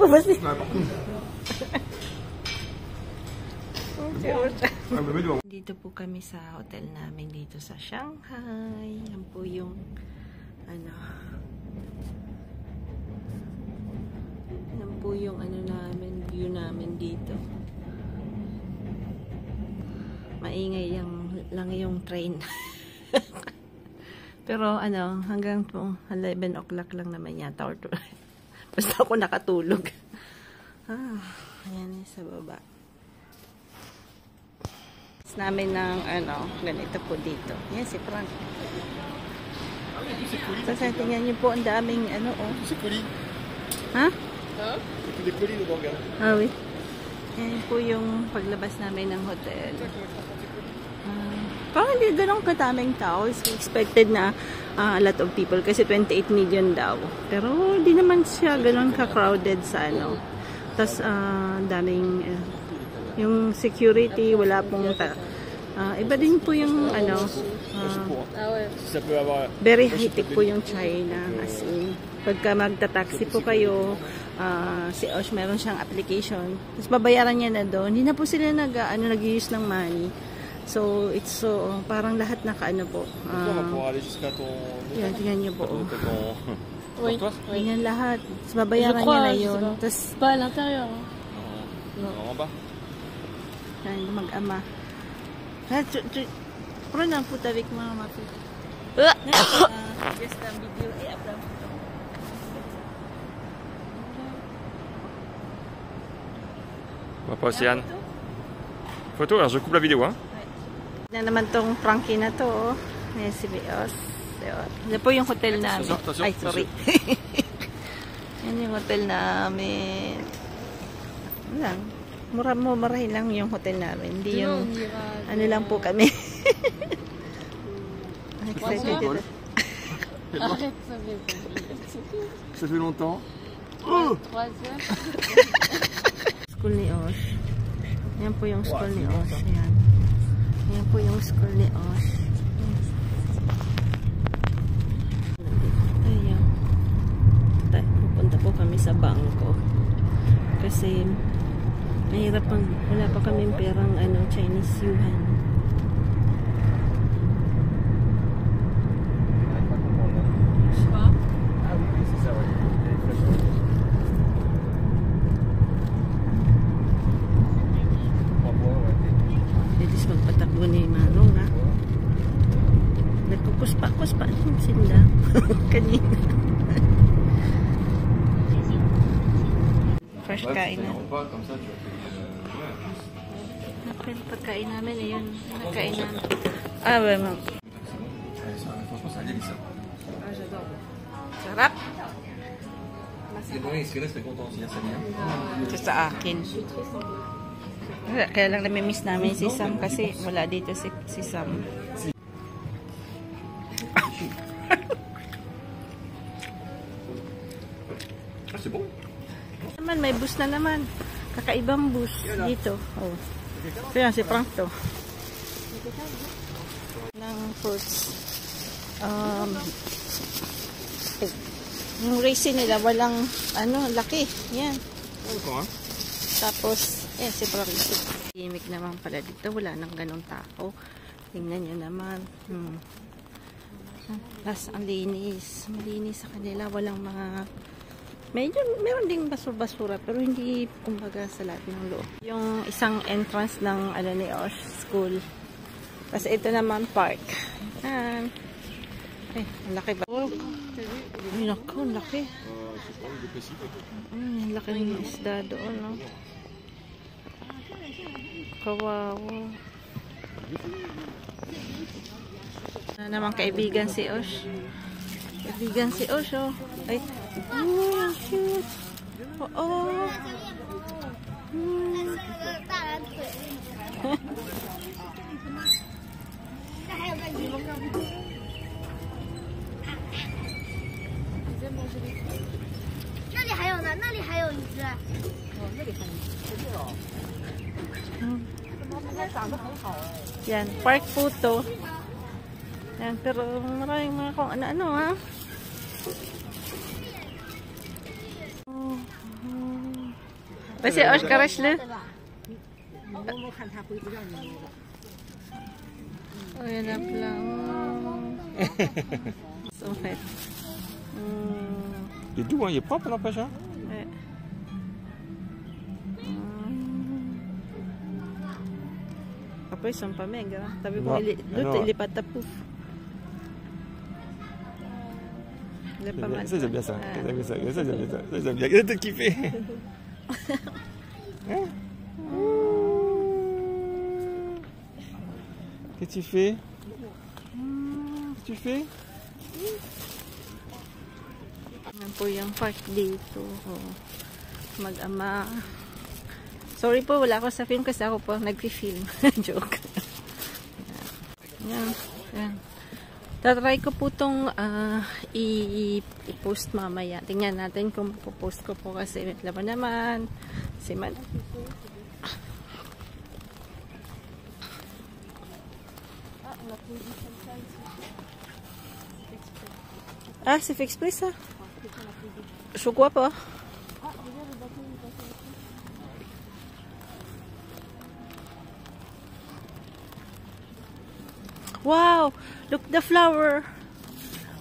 Pabasi. Dito po kami sa hotel namin dito sa Shanghai. Yan po yung yan po yung namin, view namin dito. Maingay lang yung train. Pero hanggang po 11 o'clock lang naman yata or basta ako nakatulog. Ayan sa baba. Namin ng ganito po dito. Yan si Frank. So, tingnan niyo po ang daming Ha? Oui. Yan po yung paglabas namin ng hotel. Parang hindi ganun kataming tao. It's expected na a lot of people kasi 28 million daw. Pero hindi naman siya ganun ka-crowded sa Tapos daming yung security, wala pong iba din po yung very high-tech po yung China. As in, pagka magta-taxi po kayo, si Osh meron siyang application. Tapos babayaran niya na doon. Hindi na po sila nag-use ng money. So, it's parang lahat po. Yan, tingnan niyo po. Tingnan lahat. Tapos babayaran niya na yun. Tapos, pas à l'intérieur. mag-ama. Puro na po tawik mga mati. Just a video. On va pas Océane. Photo, alors je coupe la vidéo, hein. Na naman tong Frankie na to. Ayan si Bios. Yan po yung hotel namin. Ay, sorry. Yan yung hotel namin. Lang. Murahin lang yung hotel namin. Hindi yung lang po kami. Excited. Ça fait longtemps. School ni Osh. Yan po yung school ni Osh. Yan. Yan po yung school ni Osh. Ayan. Pupunta po kami sa bangko. Kasi mahirap wala pa kaming perang Chinese yuan. Bilis magpatakbo ni Marong nagpupuspa-puspa sila kanina. First kain na. Yung pagkain namin yun. Pagkain namin. Ma'am. Sarap. Ito sa akin. Kaya lang namimiss namin si Sam kasi wala dito si Sam. Naman, may bus na naman. Kakaibang bus dito. Oh. Kaya si Frank to. Ng fruits. Yung raisin nila walang laki. Yan. Tapos si Frank. Himik naman pala dito. Wala nang ganong tao. Tingnan nyo naman. Tapos ang linis. Malinis sa kanila. Walang mga meron ding basura pero hindi kumbaga sa lahat ng loob. Yung isang entrance ng ni Osh School. Kasi ito naman park. Ang laki ba? Ay, naku, laki. Laki ng isda doon, no? Kawawa. Naman kaibigan si Osh. Kaibigan si Osh, oh. Ay, cute. Yan, park po to. Yan, pero maraming mga kung ano-ano, ha? Basi Osh Karash le. Oh, yan na pala. So fat. Il est doux, hein, il est propre, n'empêche. Hein. Ouais. Après, ils sont pas maigres. Hein. T'as vu comment l'autre, il est pas tapouf. Il est pas mal. Ça, j'aime bien ça. Ça, j'aime bien ça. Ça, j'aime bien ça. Ça, j'aime bien. Qu'est-ce que tu fais? Hein? Qu'est-ce que tu fais? Qu'est-ce que tu fais? Yan po yung park dito. Mag-ama. Sorry po, wala ako sa film kasi ako po nag-film. Joke. Yan. Yan. Tatry ko po itong i-post mamaya. Tingnan natin kung po-post ko po kasi laban naman. Si Man. Ah, c'est fait exprès ça? Je crois pas. Wow! Look the flower!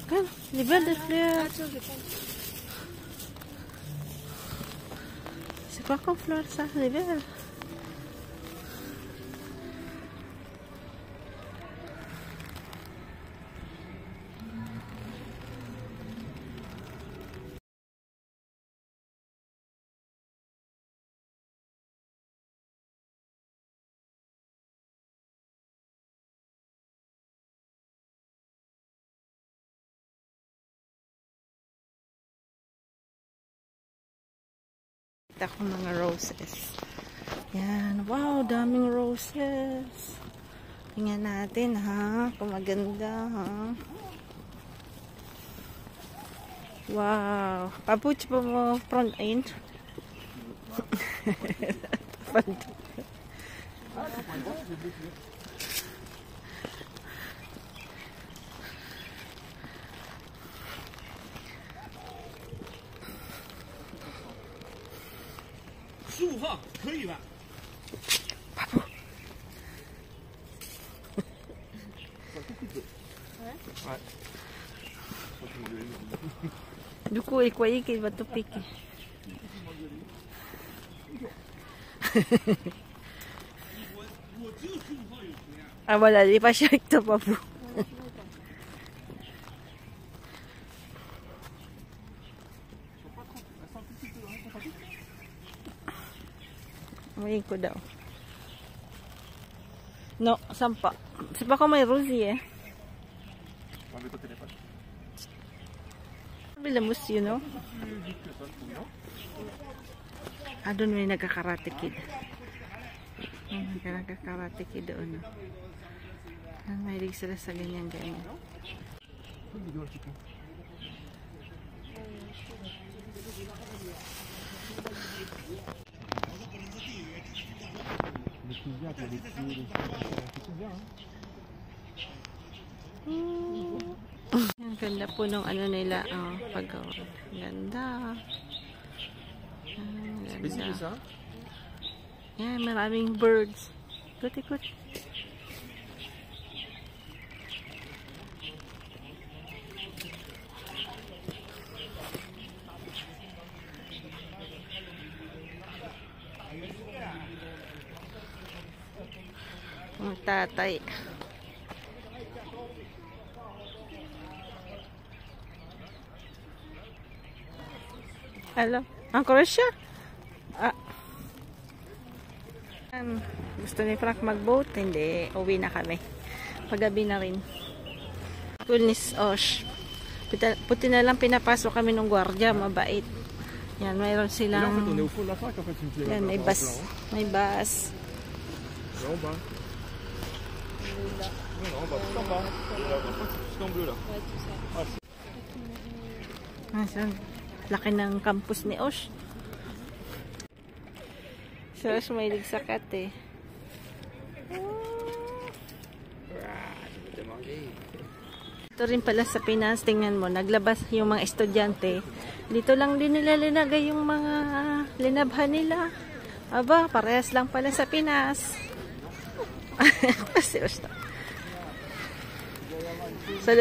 Regarde, les belles de fleurs. C'est quoi comme fleur ça? Les belles. Ako mga roses. Yan. Wow, daming roses. Tingnan natin ha. Kung maganda ha. Wow. Papuch pa mo front end. Front. Duko ikwai kay bato piki. Ah, wala, di pa siya ito pa po. Umayin ko daw. No, sampa. Sampa ko may rosy eh. Bilamus, you know? Ah, doon may nagkakarate kid. Nagkakarate kid doon. Mahilig sila sa ganyan-ganyan. Ang ganda po nung ano nila, pag-gawa. Ganda. Ganda. Yan, maraming birds. Ikot-ikot. Ang tatay. Hello. Ang Croatia? Ah. Gusto ni Frank mag-boat? Hindi. Uwi na kami. Paggabi na rin. Coolness Osh. Puti na lang pinapasok kami ng gwardiya. Mabait. Yan, mayroon silang... Yan, may bus. May bus. Laki ng campus ni Osh. Si Osh mahilig sa cat eh. Ito rin pala sa Pinas, tingnan mo, naglabas yung mga estudyante. Dito lang din nila linagay yung mga linabhan nila. Aba, parehas lang pala sa Pinas. Seryoso. So,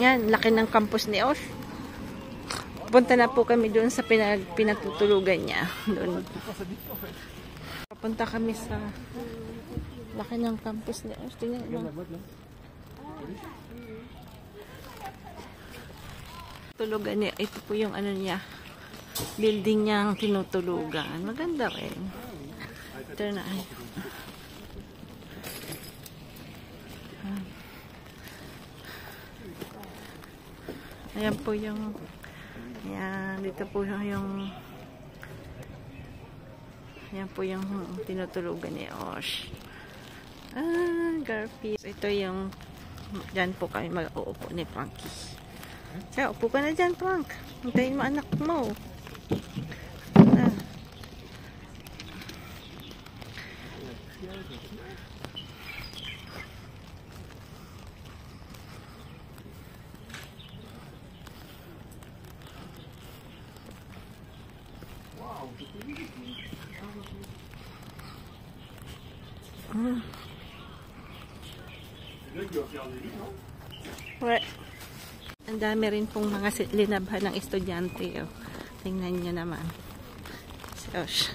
yan, laki ng campus ni Osh. Punta na po kami doon sa pinatutulugan niya. Doon. Papunta kami sa laki ng campus ni Osh. Tingnan mo. Tulugan niya. Ito po yung ano niya. Building niyang tinutulugan. Maganda rin. Ito na ay. Ayan po yung ayan, dito po yung ayan po yung tinutulugan ni Osh. Garfield. Ito yung dyan po kami mag-uupo ni Frankie. Kaya upo ka na dyan, Frank. Hintayin mo anak mo. What? Ang dami rin pong mga linabhan ng estudyante. Oh. Tingnan nyo naman. Gosh.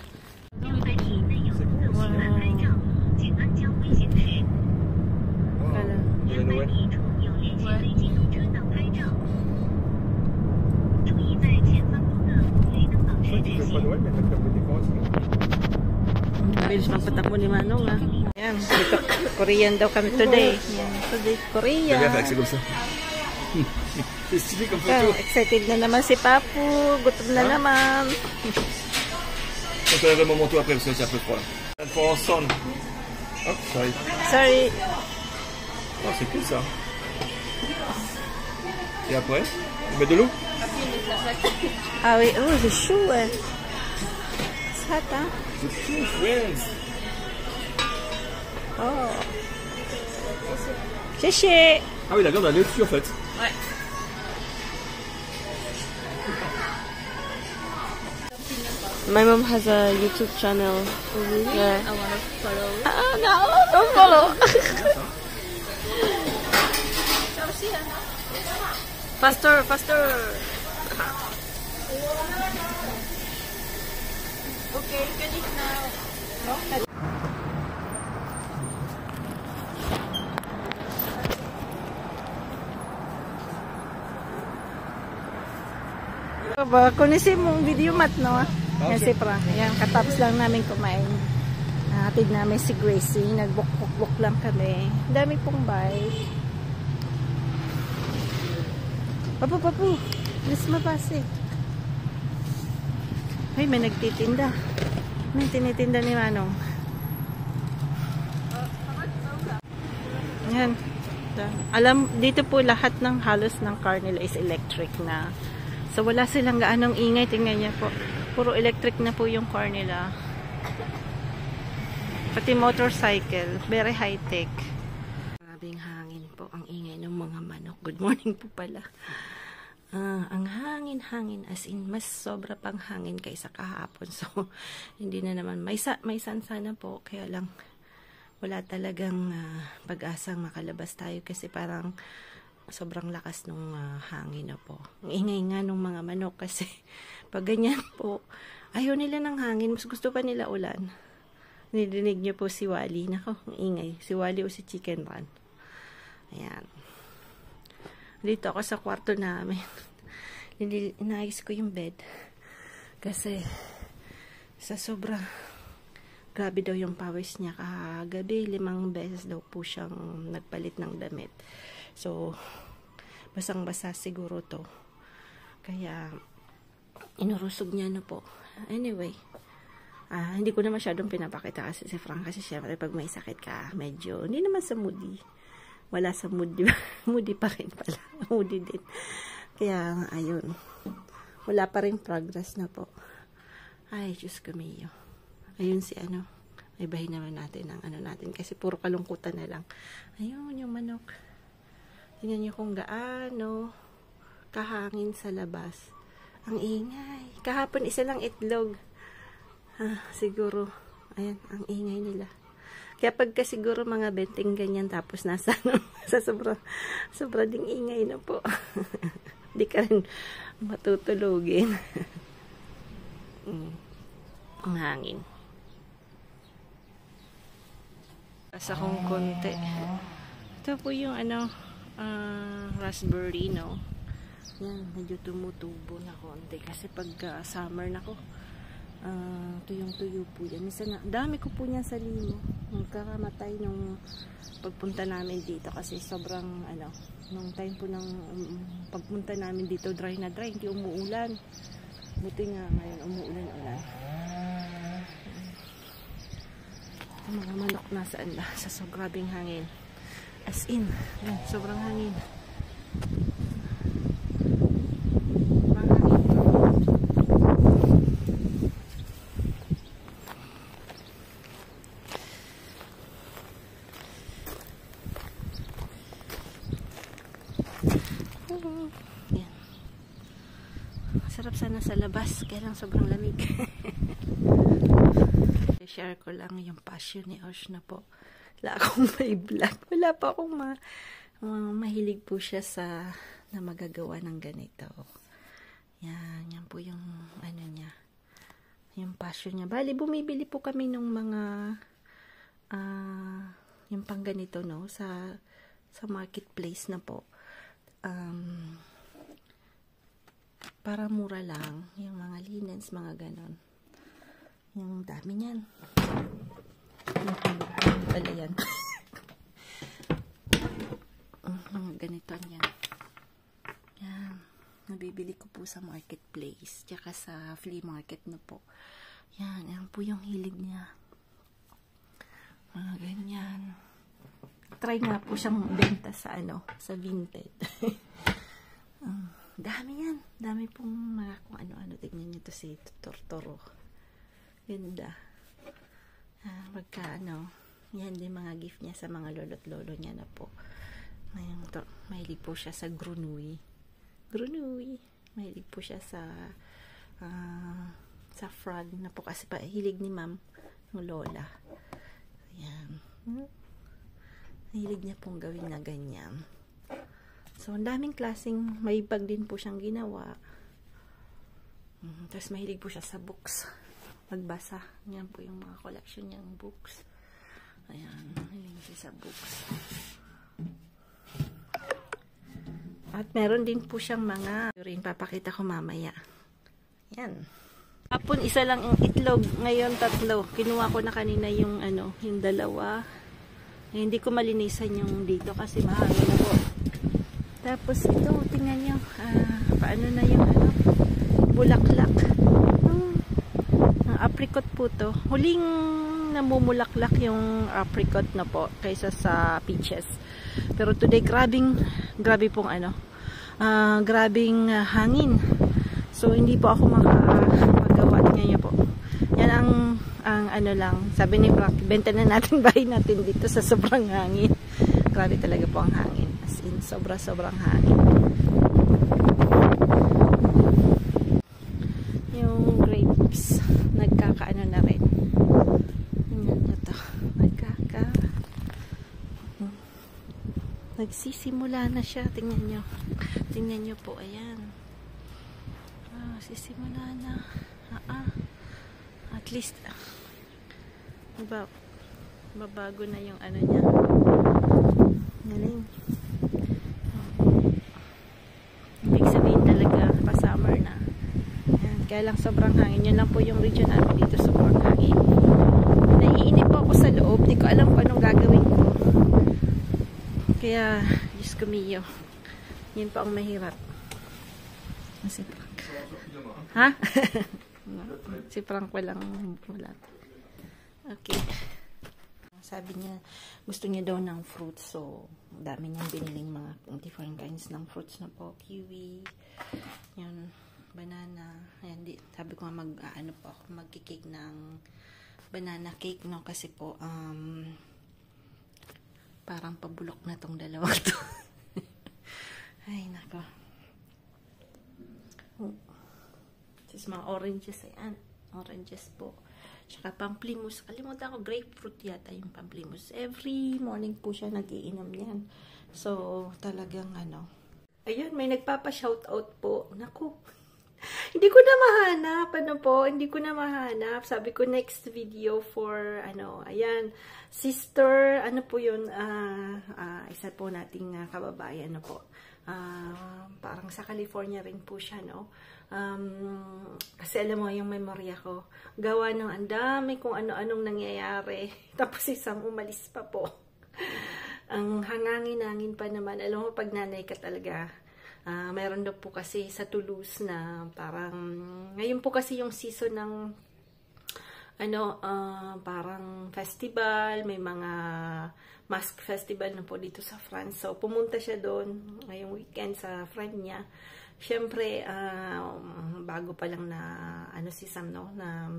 Bilis magpatakbo ni Manong ah. Ayan, dito, Korean daw kami today. Ayan, today Korean. Excited na naman si Papu. Gutom na naman. On te lève le manteau après parce que c'est un peu froid. For son. Hop, sorry. Sorry. Oh, c'est cool ça. Et après, tu mets de l'eau? Ah oui, oh, c'est chaud. C'est hot, hein? C'est chaud, friends. Oh. Chichi. Ah oui, la viande elle est au-dessus en fait. Ouais. My mom has a YouTube channel. Really? Yeah. I want to follow. No, don't follow. Faster, faster. Okay, finish now. No? Ba, kunisin mong video mat, no? Yan si Fra. Yan, katapos lang namin kumain. Hatid namin si Gracie. Nagbuk-buk lang kami. Dami pong bike. Papu. Bilis mabase. Ay, may nagtitinda. May tinitinda ni Manong. Yan. Alam, dito po lahat ng halos ng car nila is electric na. So, wala silang gaanong ingay. Tingnan niya po. Puro electric na po yung car nila. Pati motorcycle. Very high-tech. Grabing hangin po. Ang ingay ng mga manok. Good morning po pala. Ang hangin-hangin. As in, mas sobra pang hangin kaysa kahapon. So, hindi na naman. May sansana po. Kaya lang, wala talagang pag-asang makalabas tayo. Kasi parang sobrang lakas ng hangin na po. Ang ingay nga ng mga manok kasi pag ganyan po, ayaw nila ng hangin. Mas gusto pa nila ulan. Nilinig niyo po si Wally. Nako, ang ingay. Si Wally o si Chicken Run. Ayan. Dito ako sa kwarto namin. Inayos ko yung bed. Kasi sa sobra grabe daw yung pawis niya kagabi. 5 beses daw po siyang nagpalit ng damit. So, basang-basa siguro to. Kaya, inurusog niya na po. Anyway, hindi ko na masyadong pinapakita kasi si Frank. Kasi syempre, pag may sakit ka, medyo, hindi naman sa moody. Wala sa moody. Moody pa rin pala. Moody din. Kaya, ayun. Wala pa rin progress na po. Ay, Diyos ko miyo. Ayun si ano. Ibahin naman natin ang ano natin. Kasi puro kalungkutan na lang. Ayun, yung manok. Tingnan nyo kung gaano kahangin sa labas. Ang ingay. Kahapon isa lang itlog. Siguro Ayan, ang ingay nila. Kaya pagka siguro mga benting ganyan, tapos nasa, sa sobra ding ingay na po. Hindi ka rin matutulugin. Ang hangin. Asa kong konti. Ito po yung raspberry, no? Yan, medyo tumutubo na konti. Kasi pag summer na ko, tuyong-tuyo po yan. Minsan na, dami ko po niyan sa limo. Magkakamatay nung pagpunta namin dito kasi sobrang nung time po ng pagpunta namin dito, dry na dry, hindi umuulan. Buti nga ngayon umuulan-ulan. Ang mga manok nasaan ba? Sa so grabing hangin. As in, yan, sobrang hangin. Yan. Sarap sana sa labas, kaya lang sobrang lamig. Share ko lang yung passion ni Osh na po. Wala akong may vlog. Wala pa akong mahilig po siya sa na magagawa ng ganito. Yan po yung niya. Yung passion niya. Bali, bumibili po kami ng mga yung pang ganito, no, sa marketplace na po. Para mura lang yung mga linens, mga ganon. Yung dami niyan. Pala yan. Mga ganito niyan. Yan. Nabibili ko po sa marketplace. Tsaka sa flea market na po. Yan po yung hilig niya. Mga ganyan. Try nga po siyang benta sa sa Vinted. Dami yan. Dami pong mga kung ano-ano. Tignan niyo to si Tortoro. Ganda. Pagka yan din mga gift niya sa mga lolo't lolo niya na po. Mahilig po siya sa grunui. Mahilig po siya sa frog na po kasi hilig ni ma'am ng lola. Ayan. Mahilig niya pong gawin na ganyan. So, ang daming klaseng may bag din po siyang ginawa. Tapos mahilig po siya sa books. Magbasa. Yan po yung mga collection niyang books. Ayan. Mahilig siya sa books. At meron din po siyang mga rin papakita ko mamaya. Yan. Hapon isa lang yung itlog. Ngayon 3. Kinuha ko na kanina yung yung 2. Hindi ko malinisan yung dito kasi mahangin na po. Tapos ito, tingnan nyo. Paano na yung bulaklak. Apricot po to. Huling namumulaklak yung apricot na po kaysa sa peaches. Pero today grabe pong grabing hangin. So hindi po ako magawa. Tingnan niyo po. Yan ang lang. Sabi ni Frank, benta na natin bahay natin dito sa sobrang hangin. Grabe talaga po ang hangin. As in, sobrang hangin. Yung grapes, nagkakaano na rin. Tingnan nyo to. Nagsisimula na siya. Tingnan nyo. Tingnan nyo po. Ayan. Sisimula na. At least, mabago na yung niya. Galing. Ibig sabihin talaga, pa-summer na. Ayan. Kaya lang sobrang hangin. Yun lang po yung region namin dito. Sobrang hangin. Naiinip po ako sa loob. Di ko alam kung anong gagawin ko. Kaya, Diyos ko miyo. Yun po ang mahirap. Si Frank. Ha? Si Frank walang wala. Okay. Sabi niya, gusto niya daw ng fruits. So, dami niyang biniling mga different kinds ng fruits na po. Kiwi. Yan. Banana. Ayan, sabi ko nga po ako magkikake ng banana cake, no? Kasi po, parang pabulok na tong dalawa to. Ay, nako. Just mga oranges, ayan. Oranges po. Tsaka pamplemousse. Kalimutan ko, grapefruit yata yung pamplemousse. Every morning po siya nag-iinom yan. So, talagang ano. Ayun, may nagpapa-shoutout po. Naku, hindi ko na mahanap. Ano po, hindi ko na mahanap. Sabi ko, next video for, ano, ayan, sister, ano po yun, isa po nating kababayan, ano po. Parang sa California rin po siya, no? Kasi alam mo, yung memorya ko, gawa ng ang dami kung ano-anong nangyayari. Tapos isang umalis pa po. Ang hangangin-hangin pa naman. Alam mo, pag nanay ka talaga, mayroon daw po kasi sa Toulouse na parang, ngayon po kasi yung season ng, ano, parang festival, may mga mask festival na po dito sa France. So, pumunta siya doon ngayong weekend sa friend niya. Siyempre, bago pa lang na, ano si Sam, no, na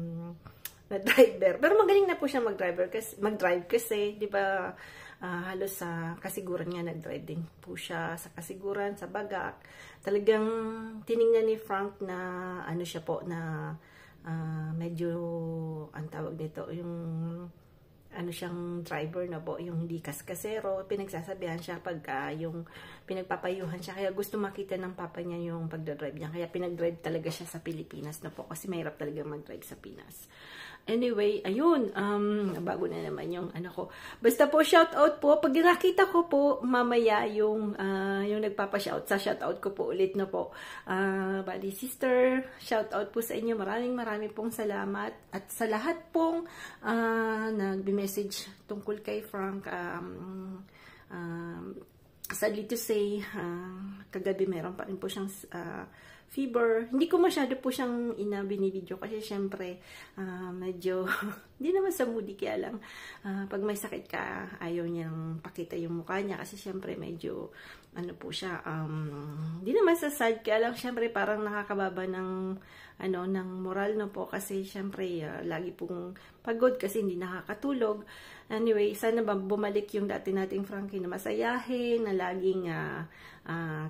driver. Pero magaling na po siya mag-drive kasi, di ba, halos sa kasiguran nga nag-drive din po siya sa kasiguran, sa Bagak. Talagang tiningnan ni Frank na ano siya po na medyo ang tawag nito yung ano siyang driver na po, yung hindi kaskasero. Pinagsasabihan siya pagka yung pinagpapayuhan siya. Kaya gusto makita ng papa niya yung pagdadrive niya. Kaya pinag-drive talaga siya sa Pilipinas na po kasi mahirap talaga mag-drive sa Pinas. Anyway, ayun, bago na naman yung ano ko. Basta po, shoutout po. Pag nakita ko po, mamaya yung nagpapa-shout, sa shoutout ko po ulit na po. Bali, sister, shoutout po sa inyo. Maraming pong salamat. At sa lahat pong nag-message tungkol kay Frank, sadly to say, kagabi meron pa rin po siyang fever. Hindi ko masyado po siyang binibidyo kasi syempre medyo hindi naman sa moody, kaya lang pag may sakit ka ayaw niyang pakita yung mukha niya kasi syempre medyo ano po siya, hindi naman sa sad, kaya lang syempre parang nakakababa ng ano ng moral na po kasi syempre lagi pong pagod kasi hindi nakakatulog. Anyway, sana bumalik yung dati nating Frankie na masayahin, na laging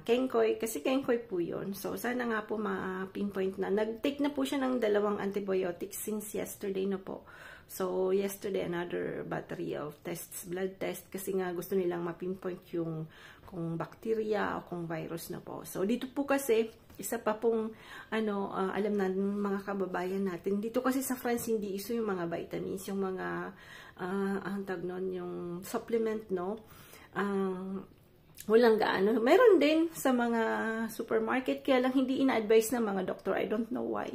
kengkoy, kasi kengkoy po yun. So, sana nga po ma-pinpoint na. Nag-take na po siya ng 2 antibiotics since yesterday na po. So, yesterday, another battery of tests, blood test, kasi nga gusto nilang ma-pinpoint yung kung bacteria o kung virus na po. So, dito po kasi, isa pa pong, alam na ng mga kababayan natin. Dito kasi sa France, hindi iso yung mga vitamins, yung mga, ang tag nun, yung supplement, no? Walang gaano. Meron din sa mga supermarket, kaya lang hindi ina-advise ng mga doktor. I don't know why.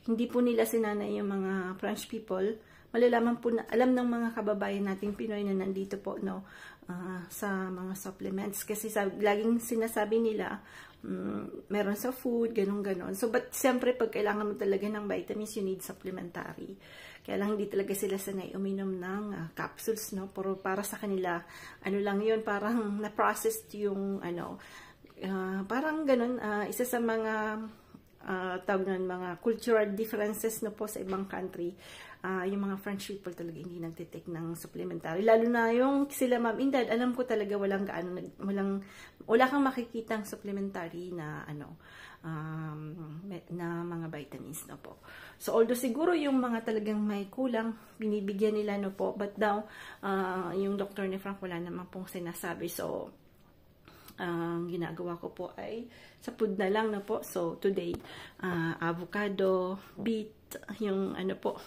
Hindi po nila sinanay yung mga French people. Malalaman po na, alam ng mga kababayan nating Pinoy na nandito po, no, sa mga supplements. Kasi laging sinasabi nila, meron sa food, ganun-ganon. So, but siyempre, pag kailangan mo talaga ng vitamins, you need supplementary. Kaya lang hindi talaga sila sanay uminom ng capsules, no? Pero para sa kanila, ano lang yun, parang na-processed yung, parang ganun, isa sa mga, tawag nun, mga cultural differences na po sa ibang country. Yung mga French people talaga hindi nagtitake ng supplementary. Lalo na yung sila Ma'am Indad, alam ko talaga wala kang makikitang supplementary na na mga vitamins na po. So although siguro yung mga talagang may kulang, binibigyan nila no po, but daw yung doctor ni Frank wala naman pong sinasabi. So ang ginagawa ko po ay sa food na lang na po. So today, avocado, beet, yung po,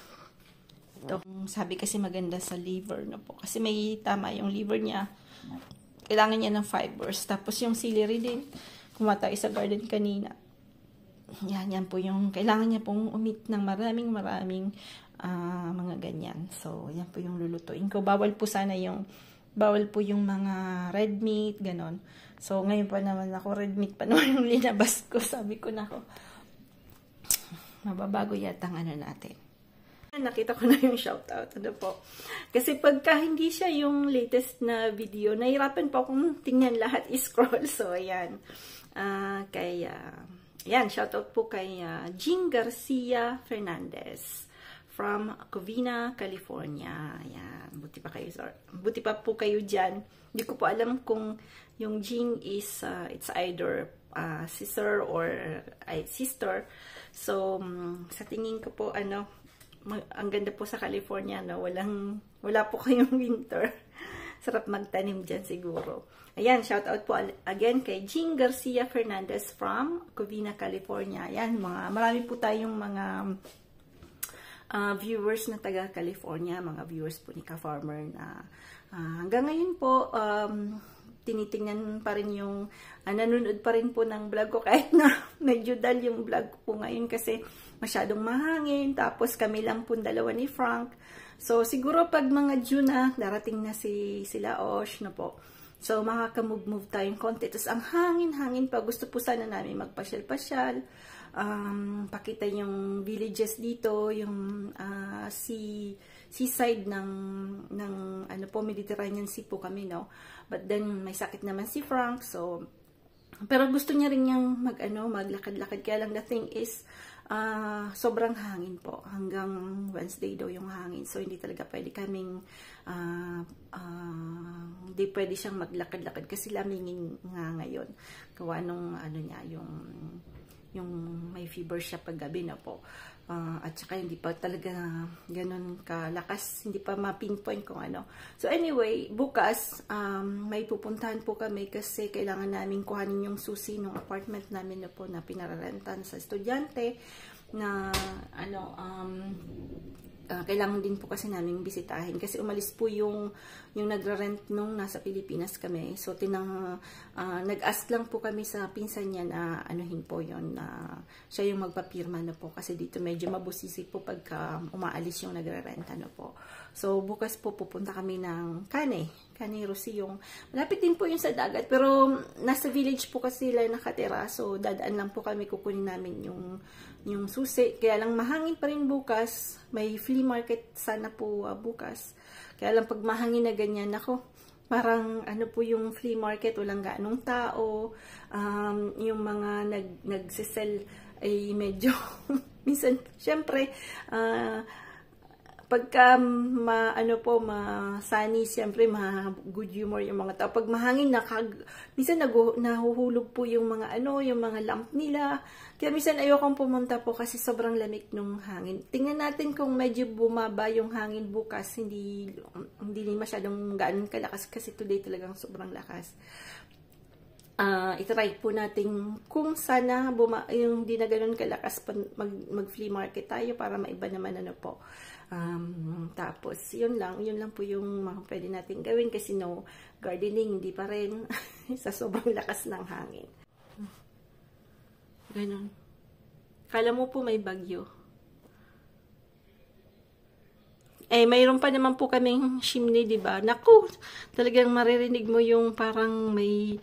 ito. Sabi kasi maganda sa liver na po. Kasi may tama yung liver niya. Kailangan niya ng fibers. Tapos yung celery din. Kumata sa garden kanina. Yan po yung kailangan niya pong umit ng maraming mga ganyan. So, yan po yung lulutuin ko. Bawal po yung mga red meat, ganon. So, ngayon pa naman ako, red meat pa naman yung linabas ko. Sabi ko na ako, mababago yata ang natin. Nakita ko na yung shoutout. Po. Kasi pagka hindi siya yung latest na video, nahirapan po akong tingnan lahat, i-scroll. So, ayan. Ayan, shoutout po kay Jean Garcia Fernandez from Covina, California. Ayan. Buti pa po kayo dyan. Hindi ko po alam kung yung Jean is, it's either sister or sister. So, sa tingin ko po, ang ganda po sa California, no? Wala po kayong winter. Sarap magtanim dyan siguro. Ayan, shout out po again kay Jean Garcia Fernandez from Covina, California. Ayan, marami po tayong mga viewers na taga California, mga viewers po ni Ka-Farmer na hanggang ngayon po, tinitingnan pa rin yung, nanonood pa rin po ng vlog ko kahit na medyo dull yung vlog ko po ngayon kasi masyadong mahangin, tapos kami lang po dalawa ni Frank. So, siguro pag mga June na, darating na sila Osh na po. So, makaka-move tayong konti. Tapos, ang hangin-hangin pa. Gusto po sana namin magpasyal-pasyal. Pakita yung villages dito, yung seaside ng ano po, Mediterranean Sea po kami, no? But then, may sakit naman si Frank. So, pero gusto niya rin niyang maglakad-lakad. Kaya lang, the thing is, sobrang hangin po. Hanggang Wednesday daw yung hangin. So, hindi talaga pwede kaming, hindi pwede siyang maglakad-lakad kasi lamingin nga ngayon. Gawa nung, yung may fever siya paggabi na po. At saka hindi pa talaga ganun kalakas, hindi pa ma-pinpoint kung ano. So anyway, bukas, may pupuntahan po kami kasi kailangan namin kuhanin yung susi ng apartment namin na po na pinararentan sa estudyante na kailangan din po kasi namin bisitahin kasi umalis po yung nagra-rent nung nasa Pilipinas kami. So nag-ask lang po kami sa pinsan niya na anuhin po yon na siya yung magpapirma na po kasi dito medyo mabusisi po pagka umaalis yung nagra-rent po. So bukas po pupunta kami ng Kane Rocio. Malapit din po yung sa dagat pero nasa village po kasi sila nakatira. So dadaan lang po kami, kukunin namin yung susi. Kaya lang mahangin pa rin bukas. May flea market sana po bukas. Kaya lang pag mahangin na ganyan, ako, parang po yung flea market, walang gaanong tao. Yung mga nagsisell ay medyo, minsan, syempre, pagka sunny, siyempre good humor yung mga tao. Pag mahangin, minsan nahuhulog po yung mga yung mga lamp nila. Kaya minsan ayokong pumunta po kasi sobrang lamig nung hangin. Tingnan natin kung medyo bumaba yung hangin bukas, hindi masyadong gaan kalakas kasi today talagang sobrang lakas. Itry po natin kung sana yung di na ganun kalakas mag-flea market tayo para maiba naman po. Tapos yun lang po yung mga pwede natin gawin kasi no gardening hindi pa rin sa sobrang lakas ng hangin. Ganun. Kala mo po may bagyo. Mayroon pa naman po kaming chimney, di ba? Naku, talagang maririnig mo yung parang may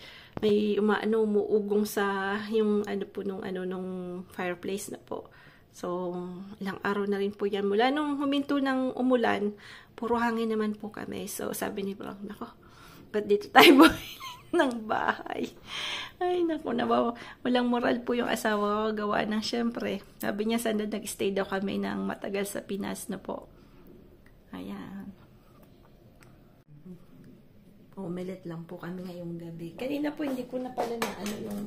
umuugong sa yung nung fireplace na po. So, ilang araw na rin po yan. Mula nung huminto ng umulan, puro hangin naman po kami. So, sabi ni Frank, nako, ba't dito tayo bumili ng bahay? Ay, naku, walang moral po yung asawa ko gawa ng syempre. Sabi niya, sana nag-stay daw kami ng matagal sa Pinas na po. Ayan. Omelette lang po kami ngayong gabi. Kanina po, hindi ko na pala na yung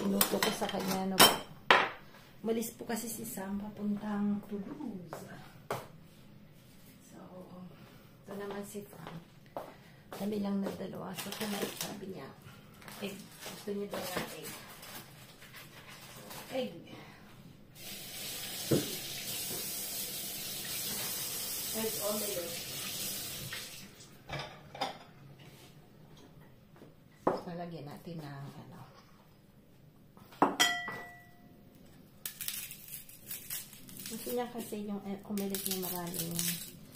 inuto ko sa kanya. Malis po kasi si Sam papuntang Toulouse. So, ito naman si Frank. Kami lang na dalawa. So, sabi niya, egg. Gusto niya daw na egg. Egg. Egg omelette. Lalagyan natin ng gusto niya kasi yung omelette niya maraming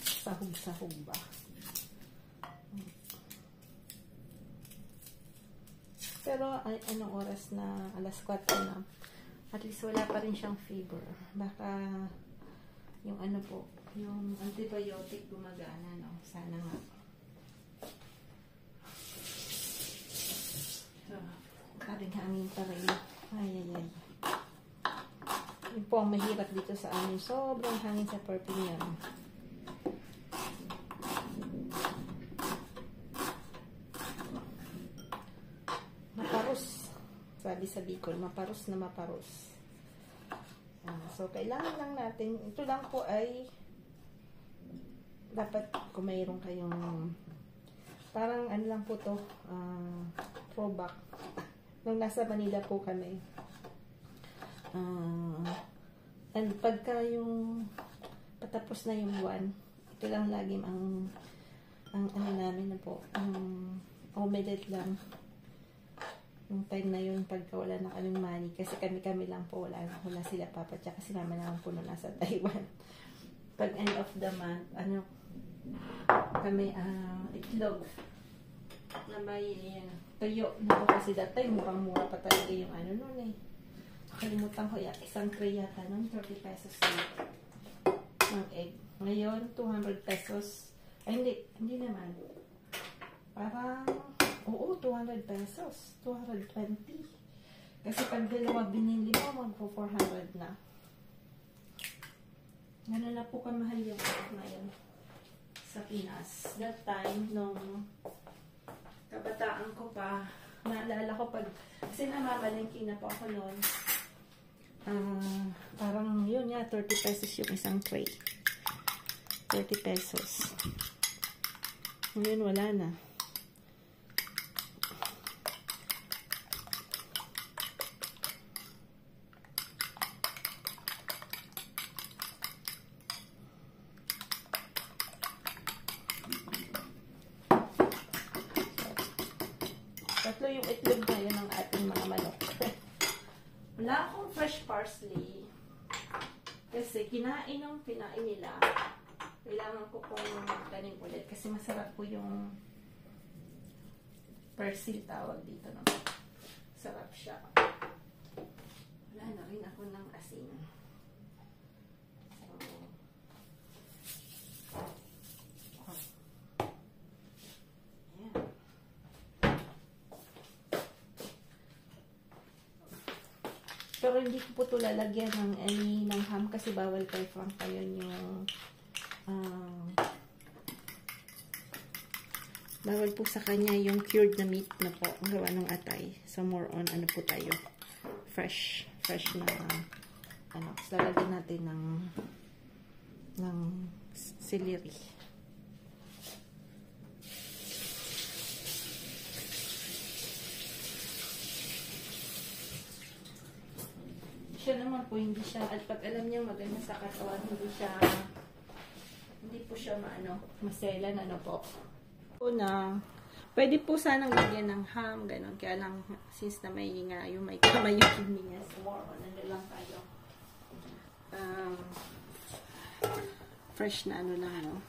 sahog-sahog ba. Pero anong oras na? Alas 4 na. At least wala pa rin siyang fever. Baka yung yung antibiotic gumagana, no? Sana nga. So, karing hangin pa rin. Ay. Yun po ang mahirap dito sa amin. Sobrang hangin sa Perpignan. Maparos. Sabi sa Bicol, maparos na maparos. So, kailangan lang natin, ito lang po ay dapat kung mayroon kayong parang ano lang po to, throwback. Nung nasa Manila po kami. And pagka yung patapos na yung buwan, ito lang lagi ang ano namin na po, omelette lang. Yung time na yun, pagka wala na kaming money, kasi kami lang po, wala sila papa, tsaka si mama naman po na nasa Taiwan. Pag end of the month, kami, itlog na may tuyo. Naku, kasi that time, murang-mura pa talaga yung nun eh. Nakalimutan ko isang tray yata nun, 30 pesos ng egg. Ngayon, 200 pesos. Ay, hindi naman. Parang, oo, 200 pesos. 220. Kasi pag dalawa binili mo, magpo-400 na. Gano'n na po kamahal yung egg ngayon sa Pinas. That time, nung kabataan ko pa, naalala ko kasi namamalengke na po ako noon. Parang yun nga, 30 pesos yung isang tray. 30 pesos. Ngayon, wala na. Tatlo yung itlog na yun ng ating mga manok. Wala akong fresh parsley. Kasi pinain nila. Kailangan ko pong magtanim ulit. Kasi masarap po yung persil tawag dito. No? Sarap siya. Wala na rin ako ng asin. Pero hindi ko po ito lalagyan ng ham kasi bawal kay Frank yun yung bawal po sa kanya yung cured na meat na po ang gawa ng atay. So more on ano po tayo, fresh na so lalagyan natin ng celery. Siya naman po, hindi siya, at pag alam niyo maganda sa katawan, hindi po siya maselan, po. Pwede po sanang lagyan ng ham, ganun. Kaya lang, since na may kamay yung kidney niya, so more on, lang tayo. Fresh na lang, no?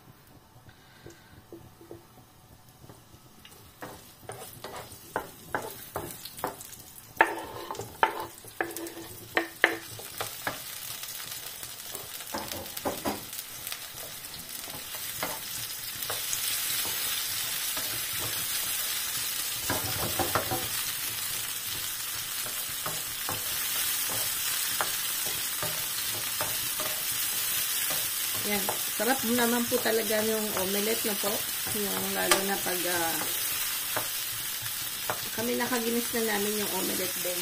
Yan. Sarap naman po talaga yung omelette na po. Yung lalo na pag kami nakaginis na namin yung omelette din.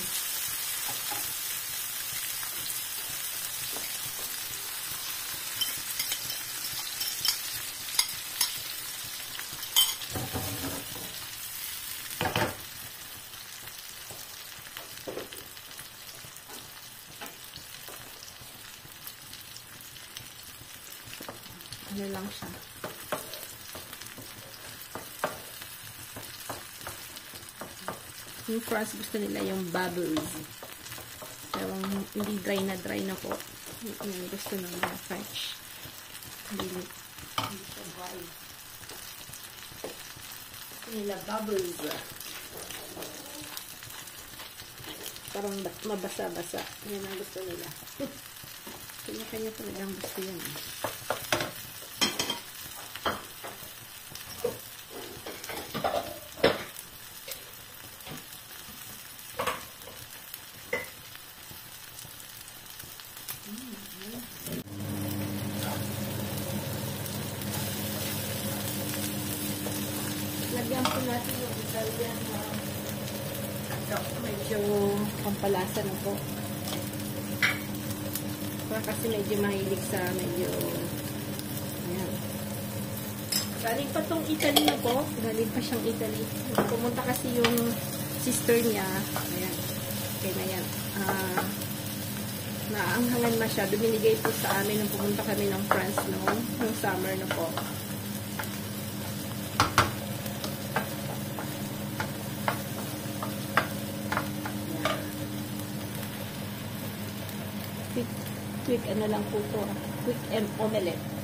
Ano lang siya. Yung France gusto nila yung bubbles. Pero hindi dry na po. Yung gusto ng mga French. Hindi siya dry. Gusto nila bubbles. Parang mabasa-basa. Yan ang gusto nila. Kanya-kanya talagang gusto yan. Lagyan po natin yung Italian medyo pampalasa na po. Kasi medyo mahilig sa medyo ayan. Galing pa tong Italy na po. Galing pa siyang Italy. Pumunta kasi yung sister niya. Ayan. Okay na yan. Naanghangan na siya. Binigay po sa amin nung pumunta kami ng France noong summer na po. Quick ano lang po to. Quick omelette.